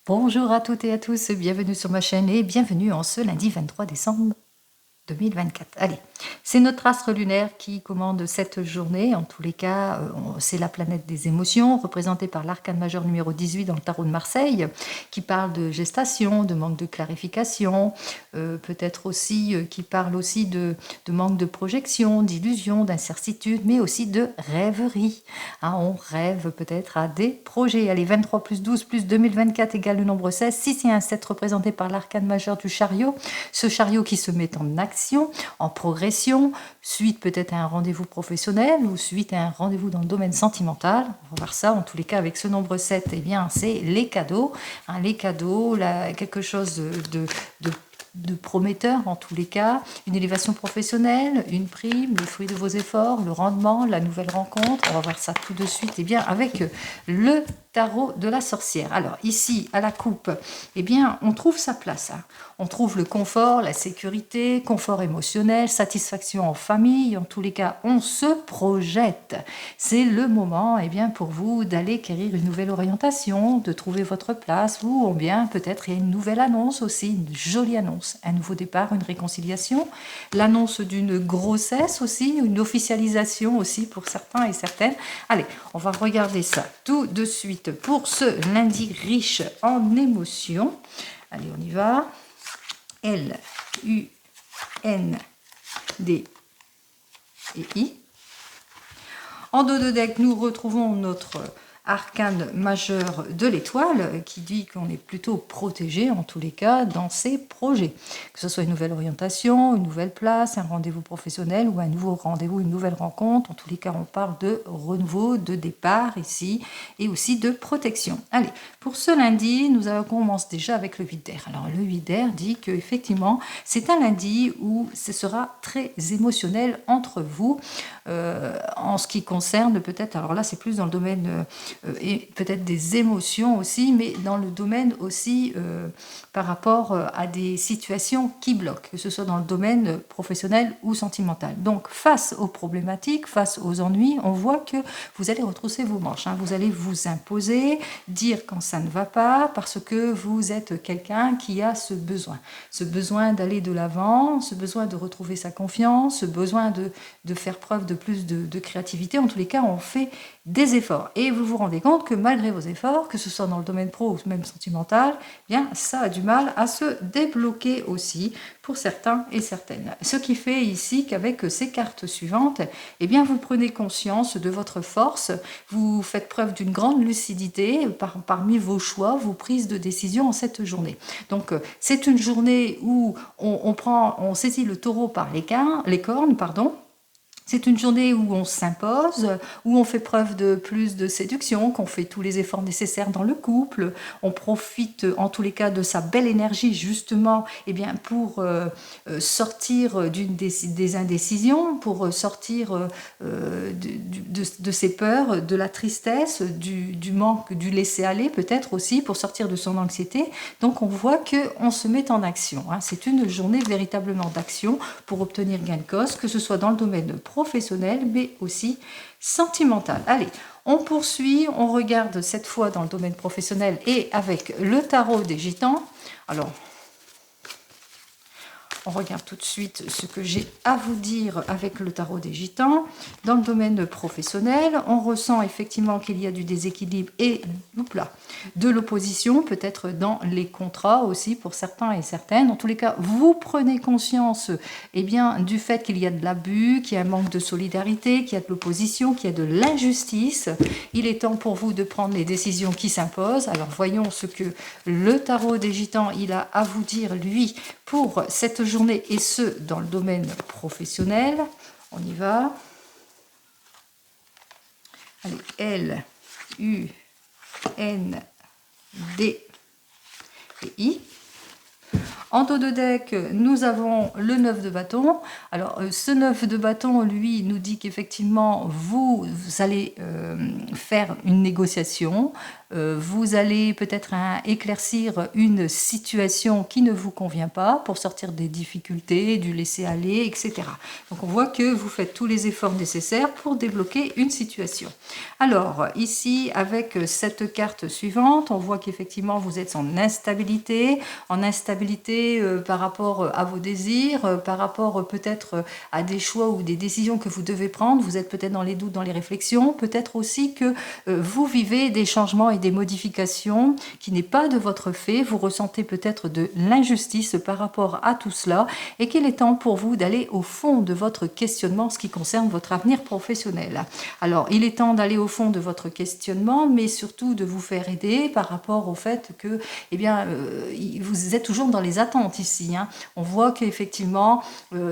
Bonjour à toutes et à tous, bienvenue sur ma chaîne et bienvenue en ce lundi 23 décembre 2024. Allez, c'est notre astre lunaire qui commande cette journée. En tous les cas, c'est la planète des émotions, représentée par l'arcane majeur numéro 18 dans le tarot de Marseille, qui parle de gestation, de manque de clarification, peut-être aussi qui parle aussi de manque de projection, d'illusion, d'incertitude, mais aussi de rêverie. Hein, on rêve peut-être à des projets. Allez, 23 plus 12 plus 2024 égale le nombre 16. 6 et un 7 représenté par l'arcane majeur du chariot. Ce chariot qui se met en action, en progression, suite peut-être à un rendez-vous professionnel ou suite à un rendez-vous dans le domaine sentimental. On va voir ça, en tous les cas, avec ce nombre 7, eh bien, c'est les cadeaux. Hein, les cadeaux, quelque chose de prometteur en tous les cas, une élévation professionnelle, une prime, le fruit de vos efforts, le rendement, la nouvelle rencontre. On va voir ça tout de suite, eh bien, avec le tarot de la sorcière. Alors ici, à la coupe, eh bien, on trouve sa place. Hein. On trouve le confort, la sécurité, confort émotionnel, satisfaction en famille. En tous les cas, on se projette. C'est le moment, eh bien, pour vous d'aller acquérir une nouvelle orientation, de trouver votre place, ou bien peut-être il y a une nouvelle annonce aussi, une jolie annonce, un nouveau départ, une réconciliation, l'annonce d'une grossesse aussi, une officialisation aussi pour certains et certaines. Allez, on va regarder ça tout de suite pour ce lundi riche en émotions. Allez, on y va. L-U-N-D et I. En dos de deck, nous retrouvons notre arcane majeur de l'étoile qui dit qu'on est plutôt protégé en tous les cas dans ses projets. Que ce soit une nouvelle orientation, une nouvelle place, un rendez-vous professionnel ou un nouveau rendez-vous, une nouvelle rencontre. En tous les cas, on parle de renouveau, de départ ici et aussi de protection. Allez, pour ce lundi, nous commence déjà avec le 8 d'air. Alors le 8 d'air dit qu'effectivement, c'est un lundi où ce sera très émotionnel entre vous en ce qui concerne peut-être, alors là c'est plus dans le domaine et peut-être des émotions aussi, mais dans le domaine aussi par rapport à des situations qui bloquent, que ce soit dans le domaine professionnel ou sentimental. Donc face aux problématiques, face aux ennuis, on voit que vous allez retrousser vos manches, hein. Vous allez vous imposer, dire quand ça ne va pas, parce que vous êtes quelqu'un qui a ce besoin d'aller de l'avant, ce besoin de retrouver sa confiance, ce besoin de faire preuve de plus de créativité. En tous les cas, on fait des efforts. Et vous vous rendez compte que malgré vos efforts, que ce soit dans le domaine pro ou même sentimental, eh bien, ça a du mal à se débloquer aussi pour certains et certaines. Ce qui fait ici qu'avec ces cartes suivantes, eh bien, vous prenez conscience de votre force, vous faites preuve d'une grande lucidité parmi vos choix, vos prises de décision en cette journée. Donc, c'est une journée où on saisit le taureau par les cornes, pardon. C'est une journée où on s'impose, où on fait preuve de plus de séduction, qu'on fait tous les efforts nécessaires dans le couple. On profite en tous les cas de sa belle énergie justement eh bien, pour sortir des indécisions, pour sortir de ses peurs, de la tristesse, du manque, du laisser-aller peut-être aussi, pour sortir de son anxiété. Donc on voit qu'on se met en action. Hein. C'est une journée véritablement d'action pour obtenir gain de cause, que ce soit dans le domaine professionnel, mais aussi sentimental. Allez, on poursuit, on regarde cette fois dans le domaine professionnel et avec le tarot des gitans. Alors, on regarde tout de suite ce que j'ai à vous dire avec le tarot des gitans. Dans le domaine professionnel, on ressent effectivement qu'il y a du déséquilibre et de l'opposition, peut-être dans les contrats aussi pour certains et certaines. En tous les cas, vous prenez conscience eh bien, du fait qu'il y a de l'abus, qu'il y a un manque de solidarité, qu'il y a de l'opposition, qu'il y a de l'injustice. Il est temps pour vous de prendre les décisions qui s'imposent. Alors voyons ce que le tarot des gitans il a à vous dire, lui, pour cette journée, et ce, dans le domaine professionnel. On y va. Allez, L, U, N, D et I. En dos de deck, nous avons le 9 de bâton. Alors, ce 9 de bâton, lui, nous dit qu'effectivement, vous allez faire une négociation. Vous allez peut-être éclaircir une situation qui ne vous convient pas pour sortir des difficultés, du laisser-aller, etc. Donc, on voit que vous faites tous les efforts nécessaires pour débloquer une situation. Alors, ici, avec cette carte suivante, on voit qu'effectivement, vous êtes en instabilité par rapport à vos désirs, par rapport peut-être à des choix ou des décisions que vous devez prendre. Vous êtes peut-être dans les doutes, dans les réflexions. Peut-être aussi que vous vivez des changements et des modifications qui n'est pas de votre fait. Vous ressentez peut-être de l'injustice par rapport à tout cela et qu'il est temps pour vous d'aller au fond de votre questionnement en ce qui concerne votre avenir professionnel. Alors, il est temps d'aller au fond de votre questionnement, mais surtout de vous faire aider par rapport au fait que, eh bien, vous êtes toujours dans les attentes ici. On voit qu'effectivement,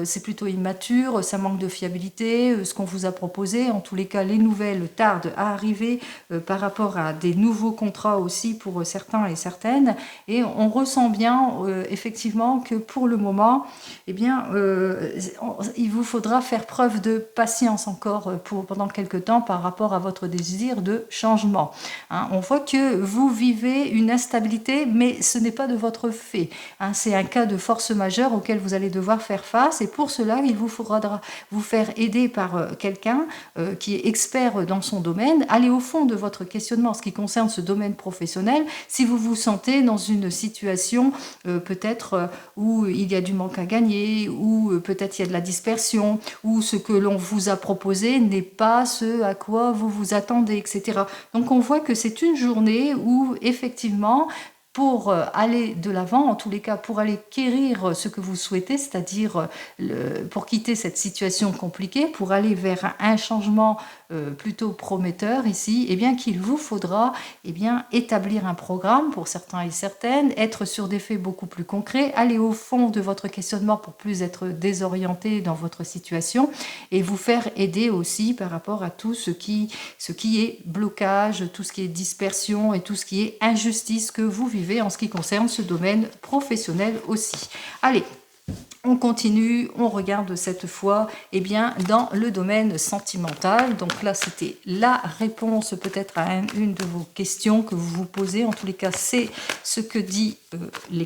c'est plutôt immature, ça manque de fiabilité. Ce qu'on vous a proposé, en tous les cas, les nouvelles tardent à arriver par rapport à des nouveaux contrats aussi pour certains et certaines. Et on ressent bien, effectivement, que pour le moment, eh bien, il vous faudra faire preuve de patience encore pendant quelques temps par rapport à votre désir de changement. On voit que vous vivez une instabilité, mais ce n'est pas de votre fait. C'est un cas de force majeure auquel vous allez devoir faire face et pour cela, il vous faudra vous faire aider par quelqu'un qui est expert dans son domaine. Allez au fond de votre questionnement en ce qui concerne ce domaine professionnel. Si vous vous sentez dans une situation peut-être où il y a du manque à gagner, où peut-être il y a de la dispersion, où ce que l'on vous a proposé n'est pas ce à quoi vous vous attendez, etc. Donc on voit que c'est une journée où effectivement, pour aller de l'avant, en tous les cas pour aller quérir ce que vous souhaitez, c'est-à-dire pour quitter cette situation compliquée, pour aller vers un changement plutôt prometteur ici, eh bien qu'il vous faudra établir un programme pour certains et certaines, être sur des faits beaucoup plus concrets, aller au fond de votre questionnement pour plus être désorienté dans votre situation et vous faire aider aussi par rapport à tout ce qui est blocage, tout ce qui est dispersion et tout ce qui est injustice que vous vivez en ce qui concerne ce domaine professionnel aussi. Allez, on continue, on regarde cette fois dans le domaine sentimental. Donc là, c'était la réponse peut-être à une de vos questions que vous vous posez. En tous les cas, c'est ce que disent les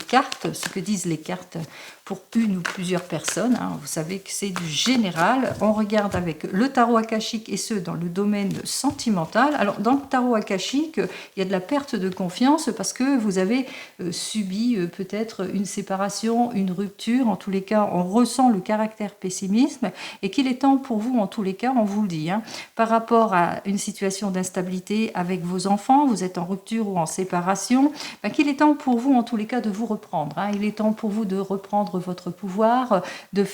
cartes pour une ou plusieurs personnes. Vous savez que c'est du général. On regarde avec le tarot akashique et ce dans le domaine sentimental. Alors dans le tarot akashique, il y a de la perte de confiance parce que vous avez subi peut-être une séparation, une rupture. En tous les cas, on ressent le caractère pessimisme et qu'il est temps pour vous, en tous les cas, on vous le dit, par rapport à une situation d'instabilité avec vos enfants, vous êtes en rupture ou en séparation, qu'il est temps pour vous, en tous les cas, de vous reprendre. Il est temps pour vous de reprendre votre pouvoir, de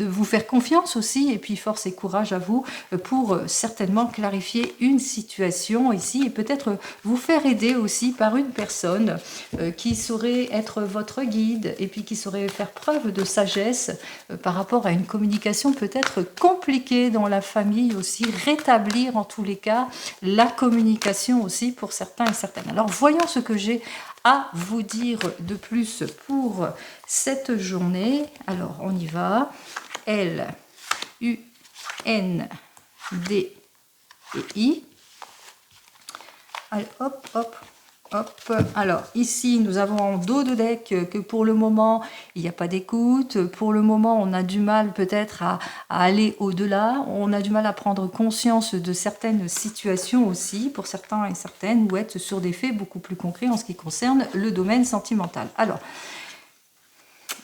vous faire confiance aussi, et puis force et courage à vous pour certainement clarifier une situation ici et peut-être vous faire aider aussi par une personne qui saurait être votre guide et puis qui saurait faire preuve de sagesse par rapport à une communication peut-être compliquée dans la famille aussi, rétablir en tous les cas la communication aussi pour certains et certaines. Alors voyons ce que j'ai à vous dire de plus pour cette journée. Alors on y va. L, U, N, D et I. Allez, hop, hop. Hop. Alors ici nous avons en dos de deck que pour le moment il n'y a pas d'écoute, pour le moment on a du mal peut-être à aller au-delà, on a du mal à prendre conscience de certaines situations aussi pour certains et certaines ou être sur des faits beaucoup plus concrets en ce qui concerne le domaine sentimental. Alors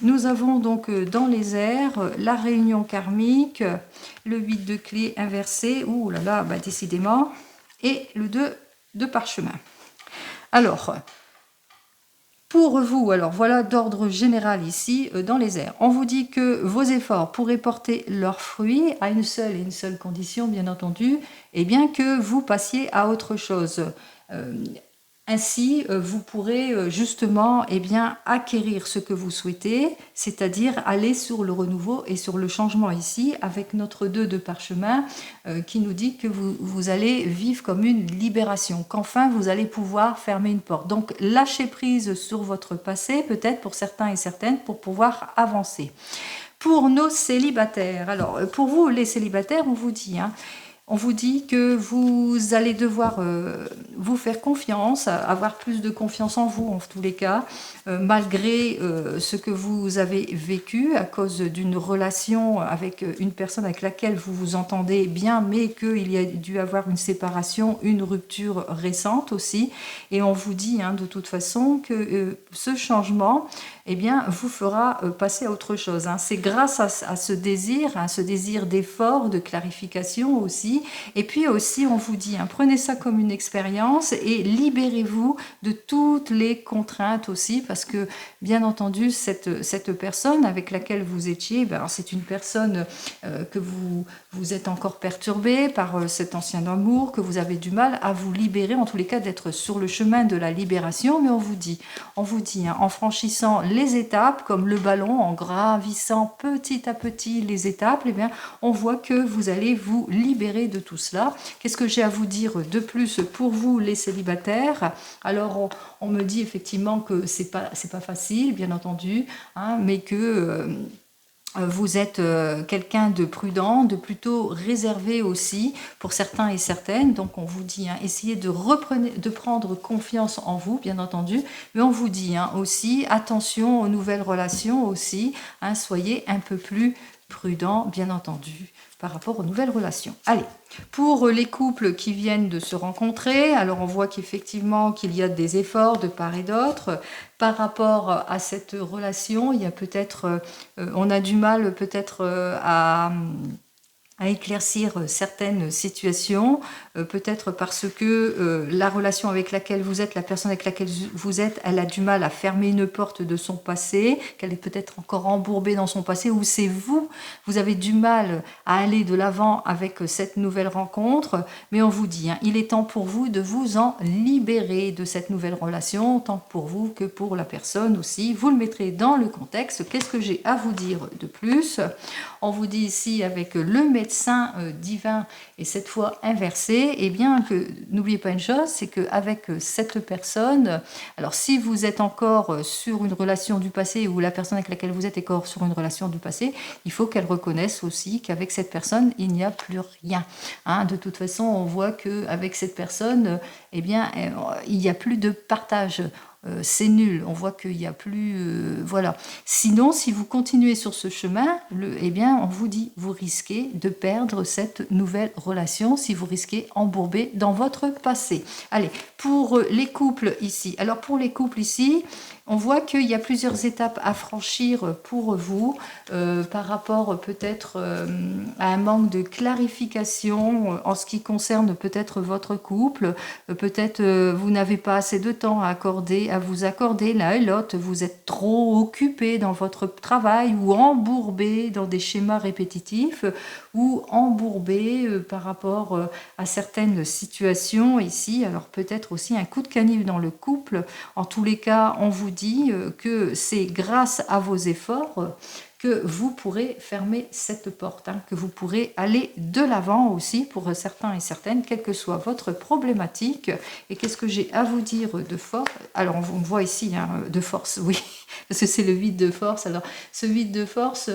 nous avons donc dans les airs la réunion karmique, le 8 de clé inversé, ouh là là, décidément, et le 2 de parchemin. Alors, pour vous, alors voilà d'ordre général ici dans les airs. On vous dit que vos efforts pourraient porter leurs fruits à une seule condition, bien entendu, et bien que vous passiez à autre chose. Ainsi, vous pourrez justement acquérir ce que vous souhaitez, c'est-à-dire aller sur le renouveau et sur le changement ici, avec notre 2 de parchemin qui nous dit que vous allez vivre comme une libération, qu'enfin vous allez pouvoir fermer une porte. Donc lâchez prise sur votre passé, peut-être pour certains et certaines, pour pouvoir avancer. Pour nos célibataires, alors pour vous les célibataires, on vous dit que vous allez devoir vous faire confiance, avoir plus de confiance en vous en tous les cas, malgré ce que vous avez vécu à cause d'une relation avec une personne avec laquelle vous vous entendez bien, mais qu'il y a dû avoir une séparation, une rupture récente aussi. Et on vous dit de toute façon que ce changement vous fera passer à autre chose. C'est grâce à ce désir d'effort, de clarification aussi. Et puis aussi, on vous dit, prenez ça comme une expérience et libérez-vous de toutes les contraintes aussi, parce que, bien entendu, cette personne avec laquelle vous étiez, c'est une personne que vous êtes encore perturbé par cet ancien amour, que vous avez du mal à vous libérer, en tous les cas, d'être sur le chemin de la libération. Mais on vous dit, en franchissant les étapes, comme le ballon, en gravissant petit à petit les étapes, on voit que vous allez vous libérer de tout cela. Qu'est-ce que j'ai à vous dire de plus pour vous les célibataires? Alors on me dit effectivement que c'est pas facile, bien entendu, mais que vous êtes quelqu'un de prudent, de plutôt réservé aussi pour certains et certaines. Donc on vous dit, essayez de prendre confiance en vous, bien entendu. Mais on vous dit aussi, attention aux nouvelles relations aussi. Soyez un peu plus prudent, bien entendu, par rapport aux nouvelles relations. Allez, pour les couples qui viennent de se rencontrer, alors on voit qu'effectivement qu'il y a des efforts de part et d'autre par rapport à cette relation. Il y a peut-être, on a du mal peut-être à éclaircir certaines situations, peut-être parce que la relation avec laquelle vous êtes, la personne avec laquelle vous êtes, elle a du mal à fermer une porte de son passé, qu'elle est peut-être encore embourbée dans son passé, ou c'est vous avez du mal à aller de l'avant avec cette nouvelle rencontre, mais on vous dit, il est temps pour vous de vous en libérer de cette nouvelle relation, tant pour vous que pour la personne aussi. Vous le mettrez dans le contexte. Qu'est-ce que j'ai à vous dire de plus? On vous dit ici avec le médecin divin et cette fois inversé, que n'oubliez pas une chose, c'est qu'avec cette personne, alors si vous êtes encore sur une relation du passé ou la personne avec laquelle vous êtes encore sur une relation du passé, il faut qu'elle reconnaisse aussi qu'avec cette personne, il n'y a plus rien. De toute façon, on voit qu'avec cette personne, il n'y a plus de partage. C'est nul, on voit qu'il n'y a plus... voilà. Sinon, si vous continuez sur ce chemin, on vous dit, vous risquez de perdre cette nouvelle relation si vous risquez embourbé dans votre passé. Allez, pour les couples ici. Alors, pour les couples ici, on voit qu'il y a plusieurs étapes à franchir pour vous par rapport peut-être à un manque de clarification en ce qui concerne peut-être votre couple. Peut-être vous n'avez pas assez de temps à vous accorder l'un et l'autre. Vous êtes trop occupé dans votre travail ou embourbé dans des schémas répétitifs ou embourbé par rapport à certaines situations ici. Alors peut-être aussi un coup de canif dans le couple. En tous les cas, on vous dit que c'est grâce à vos efforts que vous pourrez fermer cette porte, que vous pourrez aller de l'avant aussi pour certains et certaines, quelle que soit votre problématique. Et qu'est-ce que j'ai à vous dire de force? Alors on voit ici de force, oui, parce que c'est le vide de force. Alors ce vide de force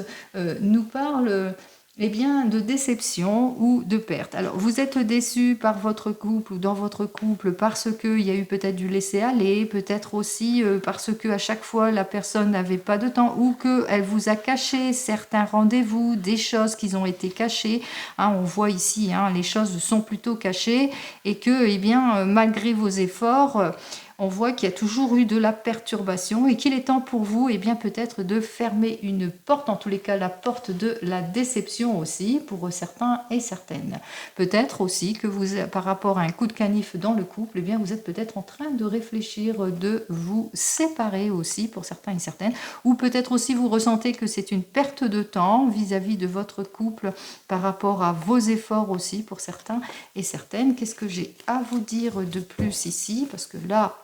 nous parle... de déception ou de perte. Alors, vous êtes déçu par votre couple ou dans votre couple parce qu'il y a eu peut-être du laisser-aller, peut-être aussi parce qu'à chaque fois, la personne n'avait pas de temps ou qu'elle vous a caché certains rendez-vous, des choses qui ont été cachées. On voit ici, les choses sont plutôt cachées et que, malgré vos efforts, on voit qu'il y a toujours eu de la perturbation et qu'il est temps pour vous, et bien peut-être de fermer une porte, en tous les cas la porte de la déception aussi, pour certains et certaines. Peut-être aussi que vous, par rapport à un coup de canif dans le couple, et bien vous êtes peut-être en train de réfléchir, de vous séparer aussi, pour certains et certaines, ou peut-être aussi vous ressentez que c'est une perte de temps vis-à-vis de votre couple par rapport à vos efforts aussi, pour certains et certaines. Qu'est-ce que j'ai à vous dire de plus ici? Parce que là,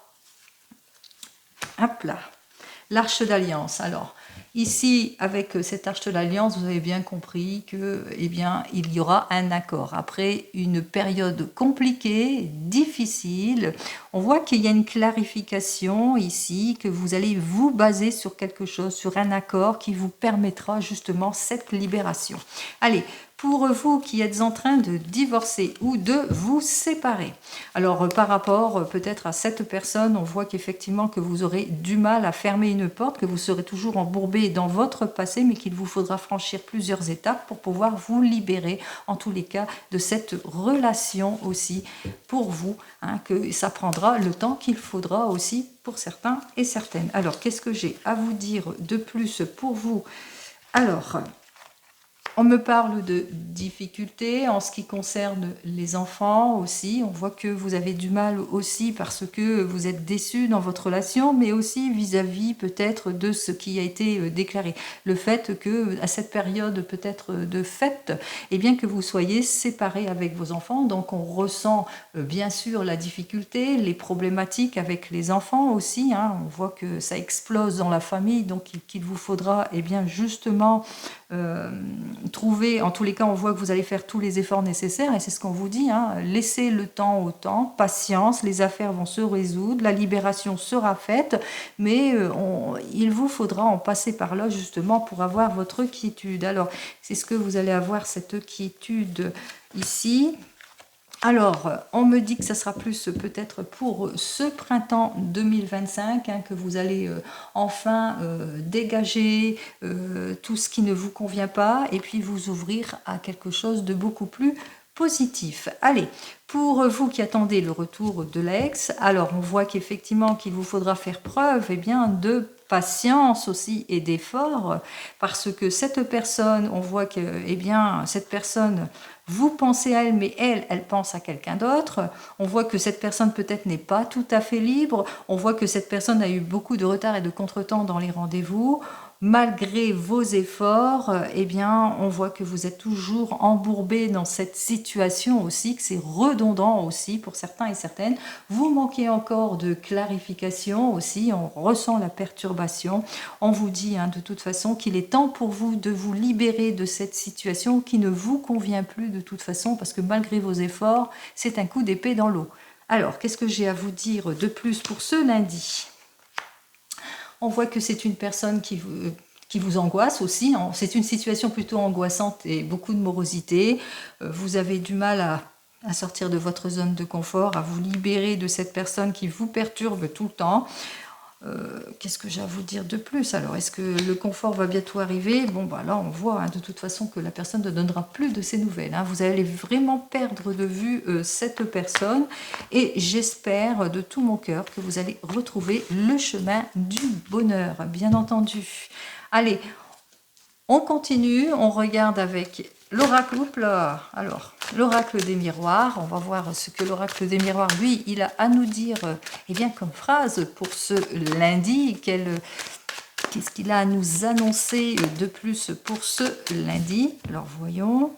hop là, l'arche d'alliance. Alors, ici, avec cette arche de l'alliance, vous avez bien compris que, eh bien, il y aura un accord. Après une période compliquée, difficile, on voit qu'il y a une clarification ici, que vous allez vous baser sur quelque chose, sur un accord qui vous permettra justement cette libération. Allez, pour vous qui êtes en train de divorcer ou de vous séparer. Alors par rapport peut-être à cette personne, on voit qu'effectivement que vous aurez du mal à fermer une porte, que vous serez toujours embourbé dans votre passé, mais qu'il vous faudra franchir plusieurs étapes pour pouvoir vous libérer, en tous les cas, de cette relation aussi pour vous, hein, que ça prendra le temps qu'il faudra aussi pour certains et certaines. Alors qu'est-ce que j'ai à vous dire de plus pour vous? Alors, on me parle de difficultés en ce qui concerne les enfants aussi. On voit que vous avez du mal aussi parce que vous êtes déçu dans votre relation, mais aussi vis-à-vis peut-être de ce qui a été déclaré. Le fait que à cette période peut-être de fête, eh bien que vous soyez séparés avec vos enfants. Donc on ressent bien sûr la difficulté, les problématiques avec les enfants aussi, hein. On voit que ça explose dans la famille, donc qu'il vous faudra eh bien justement trouver, en tous les cas on voit que vous allez faire tous les efforts nécessaires et c'est ce qu'on vous dit, hein, laissez le temps au temps, patience, les affaires vont se résoudre, la libération sera faite, mais il vous faudra en passer par là justement pour avoir votre quiétude. Alors c'est ce que vous allez avoir, cette quiétude ici. Alors, on me dit que ça sera plus peut-être pour ce printemps 2025, hein, que vous allez enfin dégager tout ce qui ne vous convient pas et puis vous ouvrir à quelque chose de beaucoup plus positif. Allez, pour vous qui attendez le retour de l'ex, alors on voit qu'effectivement qu'il vous faudra faire preuve eh bien, de patience aussi et d'effort parce que cette personne, on voit que eh bien, cette personne, vous pensez à elle, mais elle pense à quelqu'un d'autre. On voit que cette personne peut-être n'est pas tout à fait libre. On voit que cette personne a eu beaucoup de retard et de contretemps dans les rendez-vous. Malgré vos efforts, eh bien, on voit que vous êtes toujours embourbé dans cette situation aussi, que c'est redondant aussi pour certains et certaines. Vous manquez encore de clarification aussi, on ressent la perturbation. On vous dit hein, de toute façon qu'il est temps pour vous de vous libérer de cette situation qui ne vous convient plus de toute façon, parce que malgré vos efforts, c'est un coup d'épée dans l'eau. Alors, qu'est-ce que j'ai à vous dire de plus pour ce lundi ? On voit que c'est une personne qui vous angoisse aussi. C'est une situation plutôt angoissante et beaucoup de morosité. Vous avez du mal à sortir de votre zone de confort, à vous libérer de cette personne qui vous perturbe tout le temps. Qu'est-ce que j'ai à vous dire de plus? Alors, est-ce que le confort va bientôt arriver? Bon, bah là, on voit hein, de toute façon que la personne ne donnera plus de ses nouvelles. Hein. Vous allez vraiment perdre de vue cette personne et j'espère de tout mon cœur que vous allez retrouver le chemin du bonheur, bien entendu. Allez, on continue, on regarde avec l'oracle. Alors, l'oracle des miroirs, on va voir ce que l'oracle des miroirs, lui, il a à nous dire, eh bien, comme phrase pour ce lundi. Qu'est-ce qu'il a à nous annoncer de plus pour ce lundi? Alors, voyons.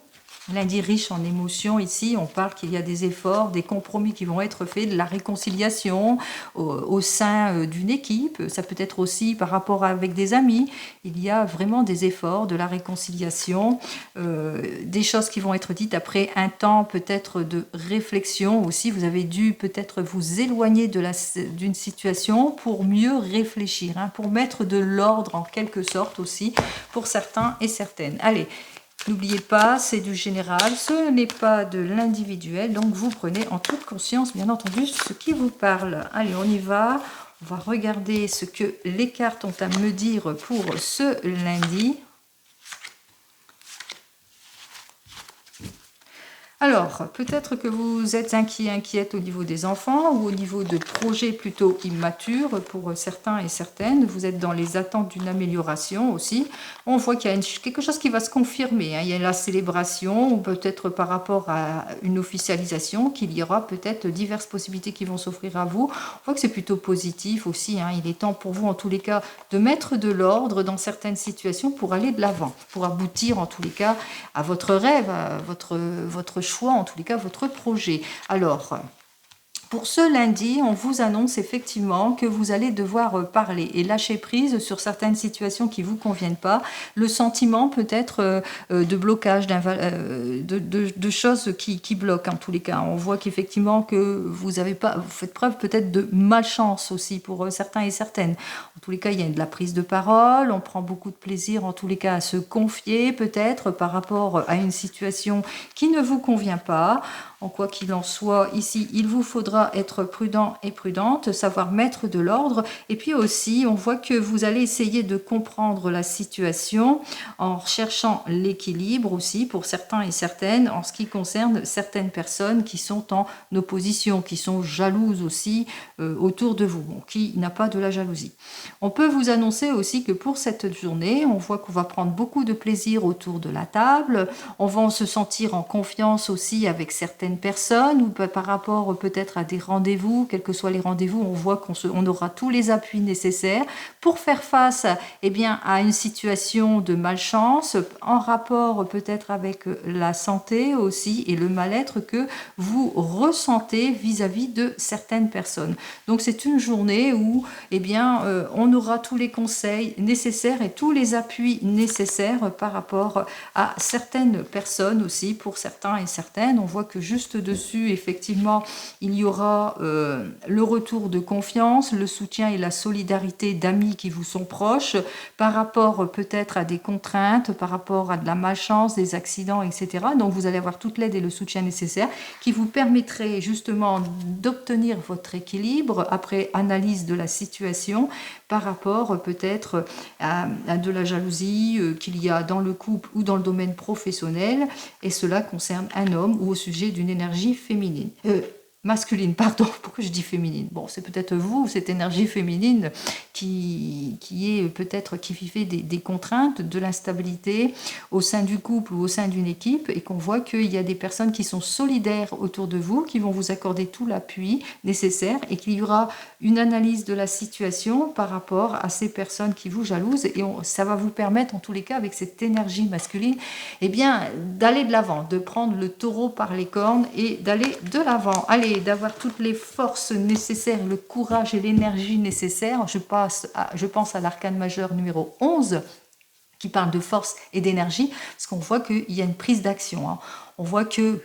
Lundi riche en émotions, ici, on parle qu'il y a des efforts, des compromis qui vont être faits, de la réconciliation au sein d'une équipe. Ça peut être aussi par rapport avec des amis. Il y a vraiment des efforts, de la réconciliation, des choses qui vont être dites après un temps peut-être de réflexion aussi. Vous avez dû peut-être vous éloigner d'une situation pour mieux réfléchir, hein, pour mettre de l'ordre en quelque sorte aussi pour certains et certaines. Allez. N'oubliez pas, c'est du général, ce n'est pas de l'individuel, donc vous prenez en toute conscience, bien entendu, ce qui vous parle. Allez, on y va. On va regarder ce que les cartes ont à me dire pour ce lundi. Alors, peut-être que vous êtes inquiète au niveau des enfants ou au niveau de projets plutôt immatures pour certains et certaines. Vous êtes dans les attentes d'une amélioration aussi. On voit qu'il y a quelque chose qui va se confirmer, hein. Il y a la célébration ou peut-être par rapport à une officialisation qu'il y aura peut-être diverses possibilités qui vont s'offrir à vous. On voit que c'est plutôt positif aussi, hein. Il est temps pour vous en tous les cas de mettre de l'ordre dans certaines situations pour aller de l'avant, pour aboutir en tous les cas à votre rêve, à votre choix, en tous les cas votre projet. Alors, pour ce lundi, on vous annonce effectivement que vous allez devoir parler et lâcher prise sur certaines situations qui ne vous conviennent pas. Le sentiment peut-être de blocage, de choses qui bloquent en tous les cas. On voit qu'effectivement que vous faites preuve peut-être de malchance aussi pour certains et certaines. En tous les cas, il y a de la prise de parole, on prend beaucoup de plaisir en tous les cas à se confier peut-être par rapport à une situation qui ne vous convient pas. En quoi qu'il en soit, ici, il vous faudra être prudent et prudente, savoir mettre de l'ordre. Et puis aussi, on voit que vous allez essayer de comprendre la situation en recherchant l'équilibre aussi pour certains et certaines en ce qui concerne certaines personnes qui sont en opposition, qui sont jalouses aussi autour de vous, bon, qui n'a pas de la jalousie. On peut vous annoncer aussi que pour cette journée, on voit qu'on va prendre beaucoup de plaisir autour de la table. On va se sentir en confiance aussi avec certaines personnes ou par rapport peut-être à des rendez-vous, quels que soient les rendez-vous, on voit qu'on aura tous les appuis nécessaires pour faire face à une situation de malchance en rapport peut-être avec la santé aussi et le mal-être que vous ressentez vis-à-vis de certaines personnes. Donc c'est une journée où on aura tous les conseils nécessaires et tous les appuis nécessaires par rapport à certaines personnes aussi, pour certains et certaines. On voit que juste dessus, effectivement, il y aura le retour de confiance, le soutien et la solidarité d'amis qui vous sont proches par rapport peut-être à des contraintes, par rapport à de la malchance, des accidents, etc. Donc vous allez avoir toute l'aide et le soutien nécessaire qui vous permettraient justement d'obtenir votre équilibre après analyse de la situation par rapport peut-être à de la jalousie qu'il y a dans le couple ou dans le domaine professionnel, et cela concerne un homme ou au sujet d'une énergie féminine. Masculine, pardon, pourquoi je dis féminine? Bon, c'est peut-être vous, cette énergie féminine qui est peut-être qui vivait des contraintes, de l'instabilité au sein du couple ou au sein d'une équipe, et qu'on voit qu'il y a des personnes qui sont solidaires autour de vous, qui vont vous accorder tout l'appui nécessaire, et qu'il y aura une analyse de la situation par rapport à ces personnes qui vous jalousent, et ça va vous permettre, en tous les cas, avec cette énergie masculine, d'aller de l'avant, de prendre le taureau par les cornes et d'aller de l'avant. Allez, d'avoir toutes les forces nécessaires, le courage et l'énergie nécessaires. Je pense à l'arcane majeur numéro 11 qui parle de force et d'énergie, parce qu'on voit qu'il y a une prise d'action, hein. On voit que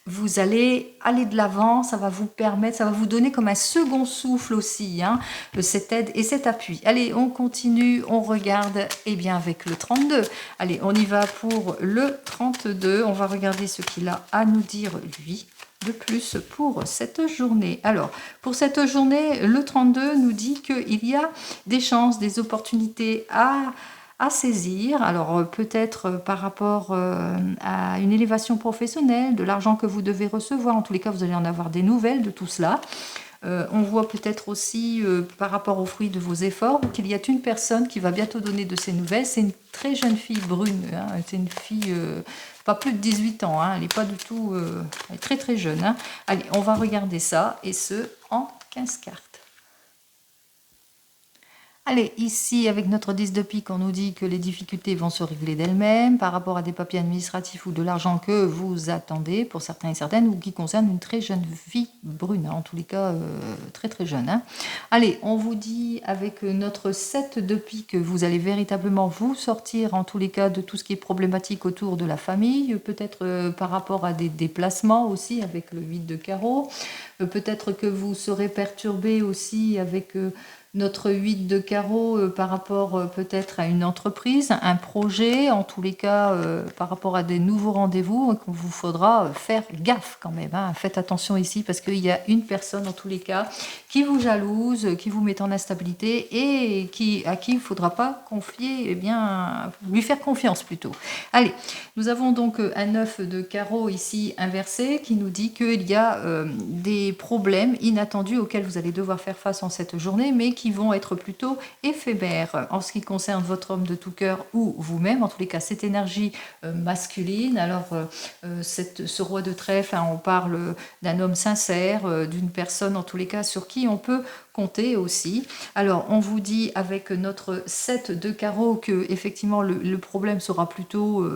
vous allez aller de l'avant, ça va vous permettre, ça va vous donner comme un second souffle aussi, hein, cette aide et cet appui. Allez, on continue, on regarde, avec le 32. Allez, on y va pour le 32, on va regarder ce qu'il a à nous dire lui de plus pour cette journée. Alors, pour cette journée, le 32 nous dit qu'il y a des chances, des opportunités à saisir. Alors, peut-être par rapport à une élévation professionnelle, de l'argent que vous devez recevoir. En tous les cas, vous allez en avoir des nouvelles de tout cela. On voit peut-être aussi par rapport aux fruits de vos efforts qu'il y a une personne qui va bientôt donner de ses nouvelles. C'est une très jeune fille brune, hein. C'est une fille pas plus de 18 ans, hein. Elle n'est pas du tout, elle est très très jeune, hein. Allez, on va regarder ça, et ce en 15 cartes. Allez, ici, avec notre 10 de pique, on nous dit que les difficultés vont se régler d'elles-mêmes par rapport à des papiers administratifs ou de l'argent que vous attendez, pour certains et certaines, ou qui concernent une très jeune fille brune, hein, en tous les cas, très très jeune, hein. Allez, on vous dit, avec notre 7 de pique, vous allez véritablement vous sortir, en tous les cas, de tout ce qui est problématique autour de la famille, peut-être par rapport à des déplacements aussi, avec le 8 de carreau. Peut-être que vous serez perturbé aussi avec notre 8 de carreau par rapport peut-être à une entreprise, un projet, en tous les cas par rapport à des nouveaux rendez-vous, qu'on vous faudra faire gaffe quand même. Hein. Faites attention ici parce qu'il y a une personne en tous les cas qui vous jalouse, qui vous met en instabilité et à qui il ne faudra pas confier, eh bien, lui faire confiance plutôt. Allez, nous avons donc un 9 de carreau ici inversé qui nous dit qu'il y a des problèmes inattendus auxquels vous allez devoir faire face en cette journée, mais qui vont être plutôt éphémères en ce qui concerne votre homme de tout cœur ou vous-même, en tous les cas cette énergie masculine. Alors ce roi de trèfle, hein, on parle d'un homme sincère, d'une personne en tous les cas sur qui on peut compter aussi. Alors on vous dit avec notre 7 de carreau que effectivement le problème sera plutôt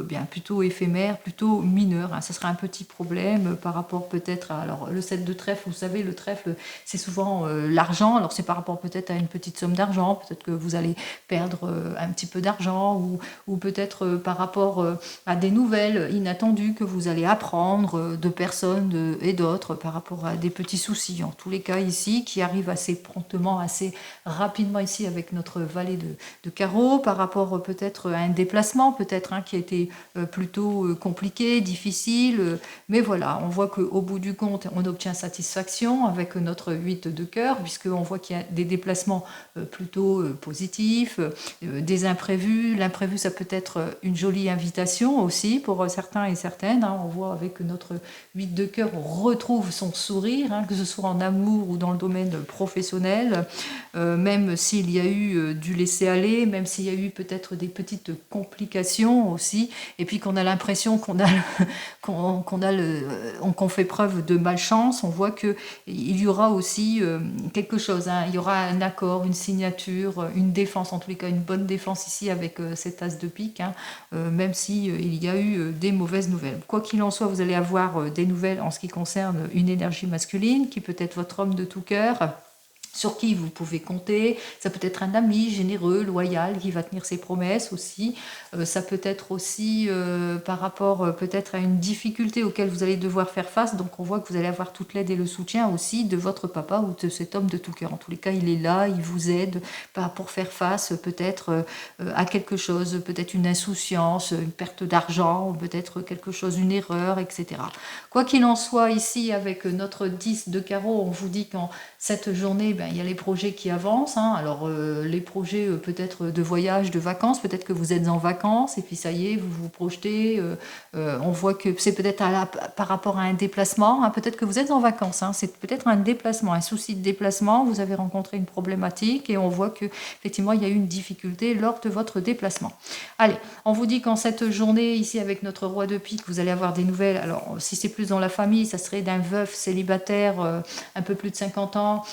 éphémère, plutôt mineur. Hein. Ce sera un petit problème par rapport peut-être à alors le 7 de trèfle, vous savez le trèfle c'est souvent l'argent, alors c'est par rapport peut-être à une petite somme d'argent, peut-être que vous allez perdre un petit peu d'argent ou peut-être par rapport à des nouvelles inattendues que vous allez apprendre de personnes et d'autres par rapport à des petits soucis. En tous les cas ici qui arrivent assez promptement, assez rapidement ici avec notre valet de carreau par rapport peut-être à un déplacement peut-être hein, qui a été plutôt compliqué, difficile, mais voilà, on voit qu'au bout du compte, on obtient satisfaction avec notre 8 de cœur, puisqu'on voit qu'il y a des déplacements plutôt positifs, des imprévus. L'imprévu, ça peut être une jolie invitation aussi pour certains et certaines. Hein. On voit avec notre 8 de cœur, on retrouve son sourire, hein, que ce soit en amour ou dans le domaine professionnel, même s'il y a eu du laisser-aller, même s'il y a eu peut-être des petites complications aussi, et puis qu'on a l'impression qu'on fait preuve de malchance, on voit qu'il y aura aussi quelque chose, hein. Il y aura un accord, une signature, une défense, en tous les cas une bonne défense ici avec cet as de pique, hein, même si il y a eu des mauvaises nouvelles. Quoi qu'il en soit, vous allez avoir des nouvelles en ce qui concerne une énergie masculine, qui peut être votre homme de tout cœur, sur qui vous pouvez compter. Ça peut être un ami généreux, loyal, qui va tenir ses promesses aussi. Ça peut être aussi par rapport peut-être à une difficulté auquel vous allez devoir faire face. Donc on voit que vous allez avoir toute l'aide et le soutien aussi de votre papa ou de cet homme de tout cœur. En tous les cas, il est là, il vous aide pour faire face peut-être à quelque chose, peut-être une insouciance, une perte d'argent, peut-être quelque chose, une erreur, etc. Quoi qu'il en soit, ici, avec notre 10 de carreau, on vous dit qu'en cette journée, il y a les projets qui avancent. Hein. Alors, les projets peut-être de voyage, de vacances, peut-être que vous êtes en vacances et puis ça y est, vous vous projetez. On voit que c'est peut-être par rapport à un déplacement. Hein. Peut-être que vous êtes en vacances. Hein. C'est peut-être un déplacement, un souci de déplacement. Vous avez rencontré une problématique et on voit que effectivement il y a eu une difficulté lors de votre déplacement. Allez, on vous dit qu'en cette journée, ici avec notre roi de pique, vous allez avoir des nouvelles. Alors, si c'est plus dans la famille, ça serait d'un veuf célibataire, un peu plus de 50 ans,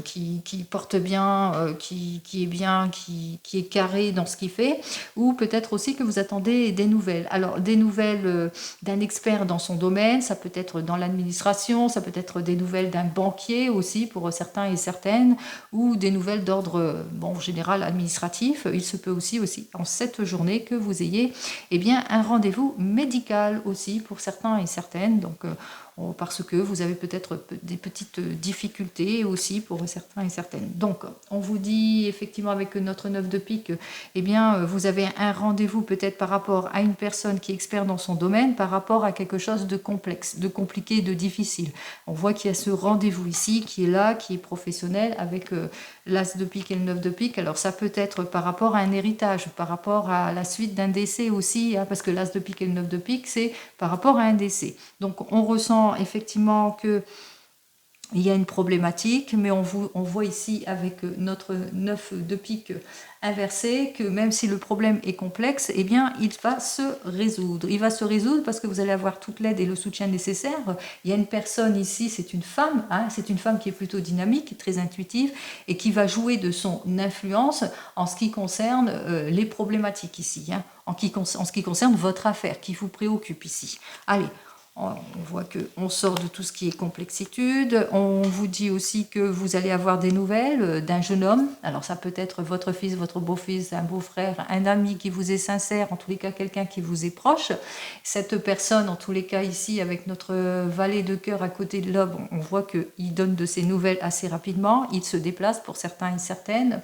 qui porte bien, qui est bien, qui est carré dans ce qu'il fait, ou peut-être aussi que vous attendez des nouvelles. Alors, des nouvelles d'un expert dans son domaine, ça peut être dans l'administration, ça peut être des nouvelles d'un banquier aussi pour certains et certaines, ou des nouvelles d'ordre général administratif. Il se peut aussi en cette journée que vous ayez un rendez-vous médical aussi pour certains et certaines. Donc, parce que vous avez peut-être des petites difficultés aussi pour certains et certaines. Donc, on vous dit effectivement avec notre 9 de pique, vous avez un rendez-vous peut-être par rapport à une personne qui est experte dans son domaine, par rapport à quelque chose de complexe, de compliqué, de difficile. On voit qu'il y a ce rendez-vous ici qui est là, qui est professionnel avec l'as de pique et le 9 de pique. Alors, ça peut être par rapport à un héritage, par rapport à la suite d'un décès aussi, hein, parce que l'as de pique et le 9 de pique, c'est par rapport à un décès. Donc, on ressent effectivement que il y a une problématique, mais on voit ici avec notre 9 de pique inversé que même si le problème est complexe, il va se résoudre. Il va se résoudre parce que vous allez avoir toute l'aide et le soutien nécessaire. Il y a une personne ici, c'est une femme, hein, c'est une femme qui est plutôt dynamique, très intuitive et qui va jouer de son influence en ce qui concerne les problématiques ici, hein, en ce qui concerne votre affaire qui vous préoccupe ici. Allez, On voit qu'on sort de tout ce qui est complexitude. On vous dit aussi que vous allez avoir des nouvelles d'un jeune homme. Alors ça peut être votre fils, votre beau-fils, un beau-frère, un ami qui vous est sincère, en tous les cas quelqu'un qui vous est proche. Cette personne, en tous les cas ici, avec notre valet de cœur à côté de l'aube, on voit qu'il donne de ses nouvelles assez rapidement. Il se déplace pour certains et certaines.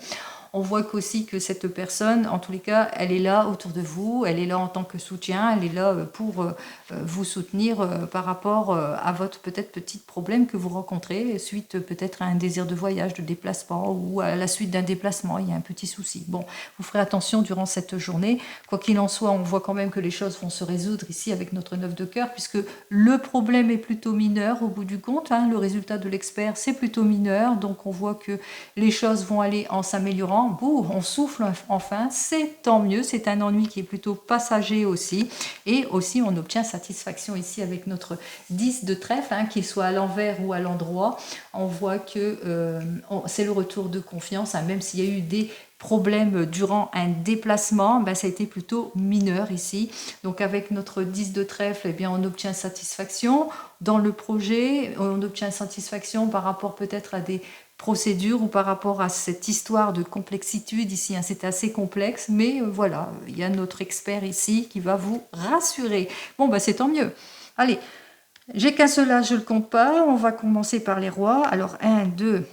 On voit qu'aussi que cette personne, en tous les cas, elle est là autour de vous, elle est là en tant que soutien, elle est là pour vous soutenir par rapport à votre peut-être petit problème que vous rencontrez, suite peut-être à un désir de voyage, de déplacement, ou à la suite d'un déplacement, il y a un petit souci. Bon, vous ferez attention durant cette journée. Quoi qu'il en soit, on voit quand même que les choses vont se résoudre ici avec notre 9 de cœur, puisque le problème est plutôt mineur au bout du compte. Hein, le résultat de l'expert, c'est plutôt mineur, donc on voit que les choses vont aller en s'améliorant. Bouh, on souffle enfin, c'est tant mieux, c'est un ennui qui est plutôt passager aussi, et aussi on obtient satisfaction ici avec notre 10 de trèfle, hein, qu'il soit à l'envers ou à l'endroit. On voit que c'est le retour de confiance, hein, même s'il y a eu des problèmes durant un déplacement, ben, ça a été plutôt mineur ici. Donc avec notre 10 de trèfle, eh bien, on obtient satisfaction dans le projet, on obtient satisfaction par rapport peut-être à des procédure ou par rapport à cette histoire de complexitude ici, hein, c'est assez complexe, mais voilà, il y a notre expert ici qui va vous rassurer. Bon, bah c'est tant mieux. Allez, j'ai qu'un seul là, je ne le compte pas, on va commencer par les rois. Alors, 1, 2,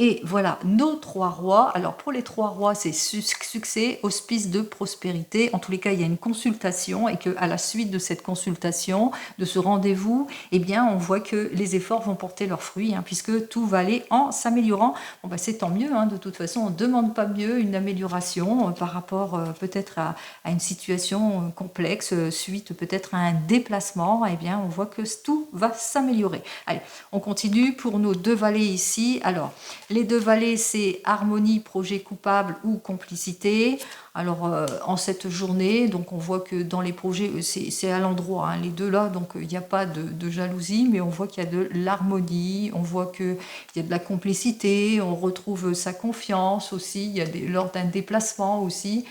et voilà, nos 3 rois. Alors pour les 3 rois, c'est succès, auspice de prospérité. En tous les cas, il y a une consultation et qu'à la suite de cette consultation, de ce rendez-vous, eh bien, on voit que les efforts vont porter leurs fruits, hein, puisque tout va aller en s'améliorant. Bon, bah, c'est tant mieux, hein, de toute façon, on ne demande pas mieux une amélioration par rapport peut-être à une situation complexe, suite peut-être à un déplacement. Eh bien, on voit que tout va s'améliorer. Allez, on continue pour nos 2 valets ici. Alors, les 2 valets, c'est harmonie, projet coupable ou complicité. Alors, en cette journée, donc on voit que dans les projets, c'est à l'endroit, hein, les 2 là, donc il n'y a pas de jalousie, mais on voit qu'il y a de l'harmonie, on voit qu'il y a de la complicité, on retrouve sa confiance aussi, il y a lors d'un déplacement aussi,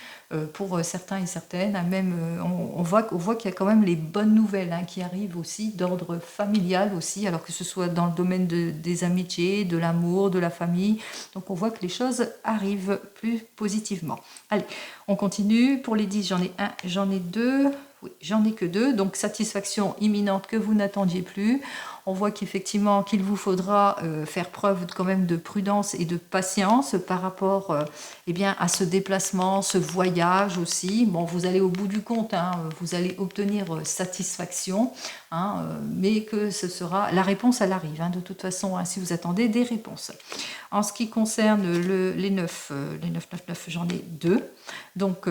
pour certains et certaines, hein, même on voit qu'il y a quand même les bonnes nouvelles, hein, qui arrivent aussi d'ordre familial aussi, alors que ce soit dans le domaine des amitiés, de l'amour, de la famille. Donc on voit que les choses arrivent plus positivement. Allez, on continue. Pour les 10, j'en ai 1, j'en ai 2. Oui, j'en ai que 2, donc satisfaction imminente que vous n'attendiez plus. On voit qu'effectivement qu'il vous faudra faire preuve quand même de prudence et de patience par rapport eh bien, à ce déplacement, ce voyage aussi. Bon, vous allez au bout du compte, hein, vous allez obtenir satisfaction, hein, mais que ce sera... La réponse, elle arrive, hein, de toute façon, hein, si vous attendez des réponses. En ce qui concerne les 9, 9, j'en ai 2. Donc,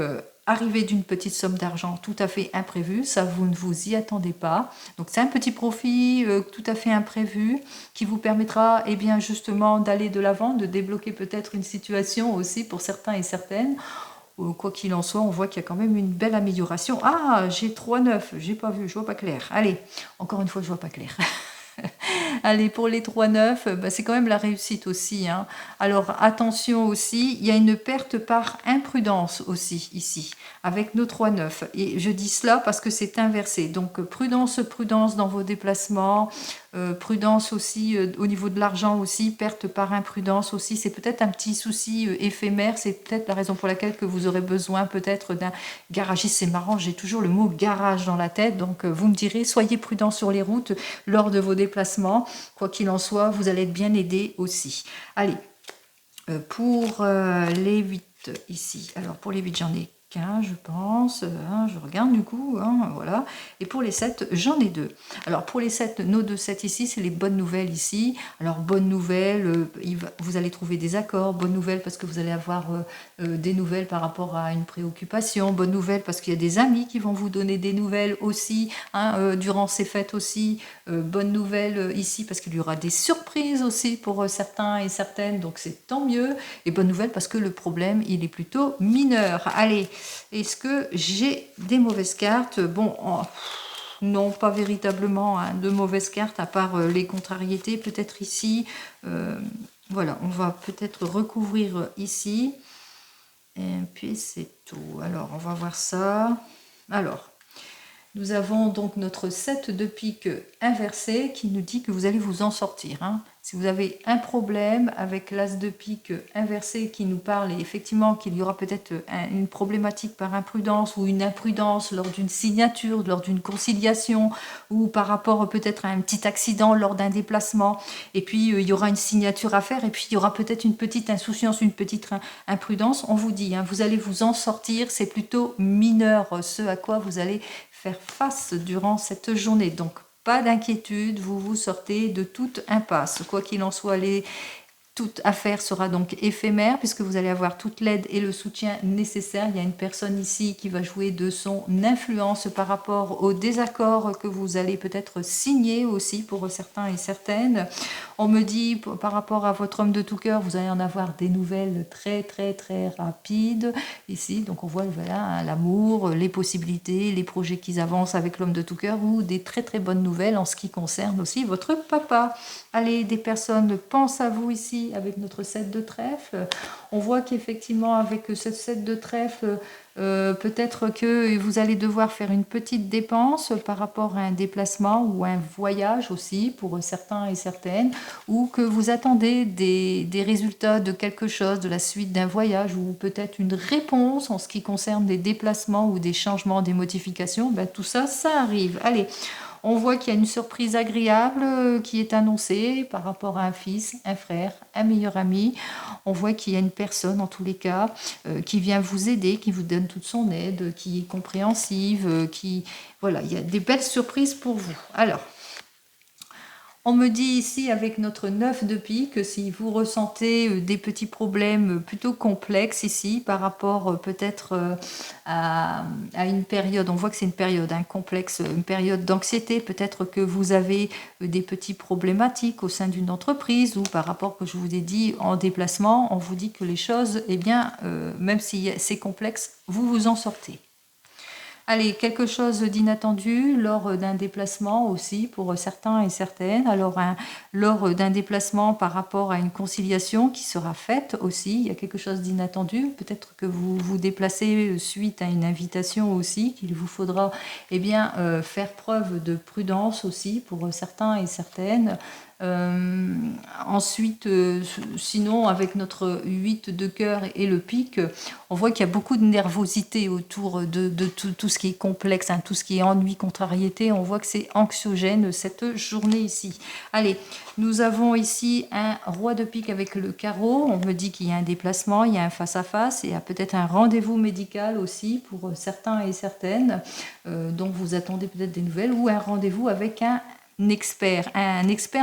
arrivée d'une petite somme d'argent tout à fait imprévue, ça vous ne vous y attendez pas. Donc c'est un petit profit tout à fait imprévu qui vous permettra eh bien, justement d'aller de l'avant, de débloquer peut-être une situation aussi pour certains et certaines. Quoi qu'il en soit, on voit qu'il y a quand même une belle amélioration. Ah, j'ai 3,9, j'ai pas vu, je vois pas clair. Allez, encore une fois, je vois pas clair. Allez, pour les 3,9, bah, c'est quand même la réussite aussi, hein. Alors, attention aussi, il y a une perte par imprudence aussi, ici, avec nos 3,9. Et je dis cela parce que c'est inversé. Donc, prudence dans vos déplacements, prudence aussi au niveau de l'argent aussi, perte par imprudence aussi. C'est peut-être un petit souci éphémère, c'est peut-être la raison pour laquelle que vous aurez besoin peut-être d'un garagiste. C'est marrant, j'ai toujours le mot garage dans la tête, donc vous me direz, soyez prudent sur les routes lors de vos déplacements. Quoi qu'il en soit, vous allez être bien aidé aussi. Allez, pour les 8 ici, alors pour les 8, j'en ai 15, je pense, hein, je regarde du coup, hein, voilà. Et pour les 7, j'en ai 2. Alors pour les 7, nos 2 7 ici, c'est les bonnes nouvelles ici. Alors bonne nouvelle, vous allez trouver des accords, bonne nouvelle parce que vous allez avoir des nouvelles par rapport à une préoccupation, bonne nouvelle parce qu'il y a des amis qui vont vous donner des nouvelles aussi, hein, durant ces fêtes aussi, bonne nouvelle ici parce qu'il y aura des surprises aussi pour certains et certaines, donc c'est tant mieux. Et bonne nouvelle parce que le problème, il est plutôt mineur. Allez, est-ce que j'ai des mauvaises cartes? Bon, non, pas véritablement, hein, de mauvaises cartes, à part les contrariétés, peut-être ici. Voilà, on va peut-être recouvrir ici. Et puis c'est tout. Alors, on va voir ça. Alors, Nous avons donc notre 7 de pique inversé qui nous dit que vous allez vous en sortir. Hein. Si vous avez un problème avec l'as de pique inversé qui nous parle, et effectivement qu'il y aura peut-être une problématique par imprudence ou une imprudence lors d'une signature, lors d'une conciliation, ou par rapport peut-être à un petit accident lors d'un déplacement, et puis il y aura une signature à faire, et puis il y aura peut-être une petite insouciance, une petite imprudence, on vous dit, hein, vous allez vous en sortir, c'est plutôt mineur ce à quoi vous allez faire face durant cette journée. Donc, pas d'inquiétude, vous vous sortez de toute impasse. Quoi qu'il en soit, toute affaire sera donc éphémère puisque vous allez avoir toute l'aide et le soutien nécessaire. Il y a une personne ici qui va jouer de son influence par rapport aux désaccords que vous allez peut-être signer aussi pour certains et certaines. On me dit par rapport à votre homme de tout cœur, vous allez en avoir des nouvelles très très très rapides ici. Donc on voit voilà l'amour, les possibilités, les projets qui avancent avec l'homme de tout cœur ou des très très bonnes nouvelles en ce qui concerne aussi votre papa. Allez, des personnes pensent à vous ici avec notre 7 de trèfle. On voit qu'effectivement avec ce 7 de trèfle, peut-être que vous allez devoir faire une petite dépense par rapport à un déplacement ou un voyage aussi pour certains et certaines, ou que vous attendez des résultats de quelque chose, de la suite d'un voyage, ou peut-être une réponse en ce qui concerne des déplacements ou des changements, des modifications. Ben, tout ça, ça arrive. Allez, on voit qu'il y a une surprise agréable qui est annoncée par rapport à un fils, un frère, un meilleur ami. On voit qu'il y a une personne, en tous les cas, qui vient vous aider, qui vous donne toute son aide, qui est compréhensive, voilà, il y a des belles surprises pour vous. Alors, on me dit ici avec notre 9 de pique que si vous ressentez des petits problèmes plutôt complexes ici par rapport peut-être à une période, on voit que c'est une période complexe, une période d'anxiété, peut-être que vous avez des petits problématiques au sein d'une entreprise ou par rapport que je vous ai dit en déplacement, on vous dit que les choses, eh bien, même si c'est complexe, vous vous en sortez. Allez, quelque chose d'inattendu lors d'un déplacement aussi pour certains et certaines. Alors, lors d'un déplacement par rapport à une conciliation qui sera faite aussi, il y a quelque chose d'inattendu. Peut-être que vous vous déplacez suite à une invitation aussi, qu'il vous faudra eh bien, faire preuve de prudence aussi pour certains et certaines. Ensuite, sinon, avec notre 8 de cœur et le pique, on voit qu'il y a beaucoup de nervosité autour de tout ce qui est complexe, hein, tout ce qui est ennui, contrariété. On voit que c'est anxiogène cette journée ici. Allez, nous avons ici un roi de pique avec le carreau. On me dit qu'il y a un déplacement, il y a un face-à-face, il y a peut-être un rendez-vous médical aussi pour certains et certaines. Donc vous attendez peut-être des nouvelles ou un rendez-vous avec un expert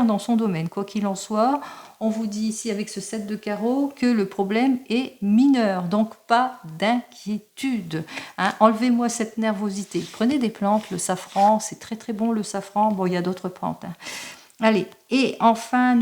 dans son domaine. Quoi qu'il en soit, on vous dit ici avec ce 7 de carreau que le problème est mineur, donc pas d'inquiétude. Hein. Enlevez-moi cette nervosité. Prenez des plantes, le safran, c'est très très bon le safran. Bon, il y a d'autres plantes. Hein. Allez, et enfin,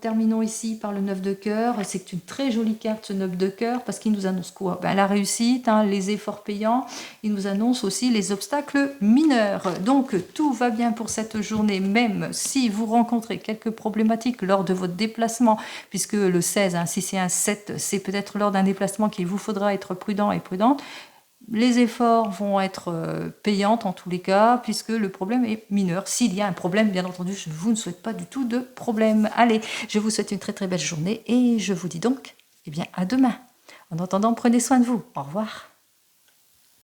terminons ici par le 9 de cœur. C'est une très jolie carte, ce 9 de cœur, parce qu'il nous annonce quoi? Ben, la réussite, hein, les efforts payants. Il nous annonce aussi les obstacles mineurs. Donc, tout va bien pour cette journée, même si vous rencontrez quelques problématiques lors de votre déplacement, puisque le 16, hein, si c'est un 7, c'est peut-être lors d'un déplacement qu'il vous faudra être prudent et prudente. Les efforts vont être payants en tous les cas, puisque le problème est mineur. S'il y a un problème, bien entendu, je vous ne souhaite pas du tout de problème. Allez, je vous souhaite une très très belle journée et je vous dis donc eh bien, à demain. En attendant, prenez soin de vous. Au revoir.